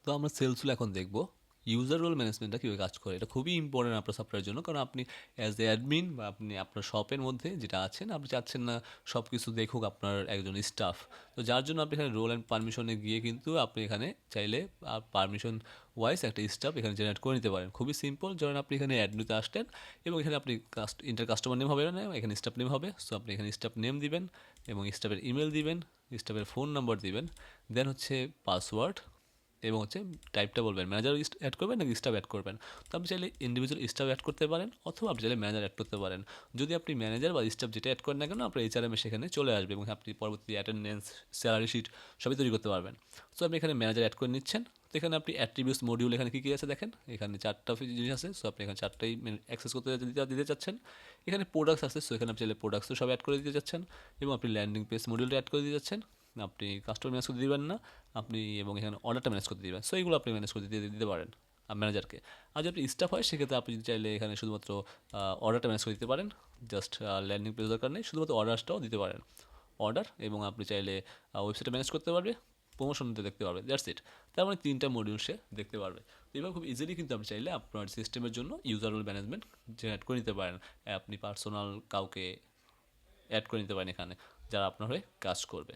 তো আমরা sales rule এখন দেখব ইউজার রোল ম্যানেজমেন্টটা কীভাবে কাজ করে। এটা খুবই ইম্পর্টেন্ট আপনার সফটওয়্যারের জন্য, কারণ আপনি অ্যাজ এ অ্যাডমিন বা আপনি আপনার শপের মধ্যে যেটা আছেন, আপনি চাচ্ছেন না সব কিছু দেখুক আপনার একজন স্টাফ। তো যার জন্য আপনি এখানে রোল অ্যান্ড পারমিশনে গিয়ে কিন্তু আপনি এখানে চাইলে পারমিশন ওয়াইজ একটা স্টাফ এখানে জেনারেট করে নিতে পারেন। খুবই সিম্পল। ধরেন আপনি এখানে অ্যাডমিতে আসলেন এবং এখানে আপনি ইন্টার কাস্টমার নেম হবে না, এখানে স্টাফ নেম হবে। সো আপনি এখানে স্টাফ নেম দিবেন এবং স্টাফের ইমেল দিবেন, স্টাফের ফোন নাম্বার দিবেন, দেন হচ্ছে পাসওয়ার্ড এবং হচ্ছে টাইপটা বলবেন ম্যানেজার অ্যাড করবেন নাকি স্টাফ অ্যাড করবেন। তো আপনি চাইলে ইন্ডিভিজুয়াল স্টাফ অ্যাড করতে পারেন অথবা আপনি চাইলে ম্যানেজার অ্যাড করতে পারেন। যদি আপনি ম্যানেজার বা স্টাফ যেটা অ্যাড করেন না কেন, আপনার এইচআরএমে সেখানে চলে আসবে এবং আপনি পরবর্তী অ্যাটেন্ডেন্স, স্যালারি শিট সবই তৈরি করতে পারবেন। সো আপনি এখানে ম্যানেজার অ্যাড করে নিচ্ছেন। তো এখানে আপনি অ্যাট্রিবিউটস মডিউল এখানে কী কী আছে দেখেন, এখানে চারটা জিনিস আছে। সো আপনি এখানে চারটাই অ্যাক্সেস করতে দিতে চাচ্ছেন। এখানে প্রোডাক্টস আছে, সো এখানে আপনি চাইলে প্রোডাক্টসও সব অ্যাড করে দিতে চাচ্ছেন এবং আপনি ল্যান্ডিং পেজ মডিউলটা অ্যাড করে দিতে চাচ্ছেন। আপনি কাস্টমার ম্যানেজ করতে দিবেন না, আপনি এবং এখানে অর্ডারটা ম্যানেজ করতে দিবেন। সো এইগুলো আপনি ম্যানেজ করতে দিতে পারেন ম্যানেজারকে। আর যদি আপনি স্টাফ হয় সেক্ষেত্রে আপনি চাইলে এখানে শুধুমাত্র অর্ডারটা ম্যানেজ করে দিতে পারেন। জাস্ট ল্যান্ডিং পেজ দরকার নেই, শুধুমাত্র অর্ডারটাও দিতে পারেন। অর্ডার এবং আপনি চাইলে ওয়েবসাইটে ম্যানেজ করতে পারবে, প্রমোশন দেখতে পারবে, দ্যাটস ইট। তার মানে তিনটা মডিউল সে দেখতে পারবে। তো এইভাবে খুব ইজিলি কিন্তু আপনি চাইলে আপনার সিস্টেমের জন্য ইউজার রোল ম্যানেজমেন্ট জেনারেট করে নিতে পারেন। আপনি পার্সোনাল কাউকে অ্যাড করে নিতে পারেন এখানে, যারা আপনার হয়ে কাজ করবে।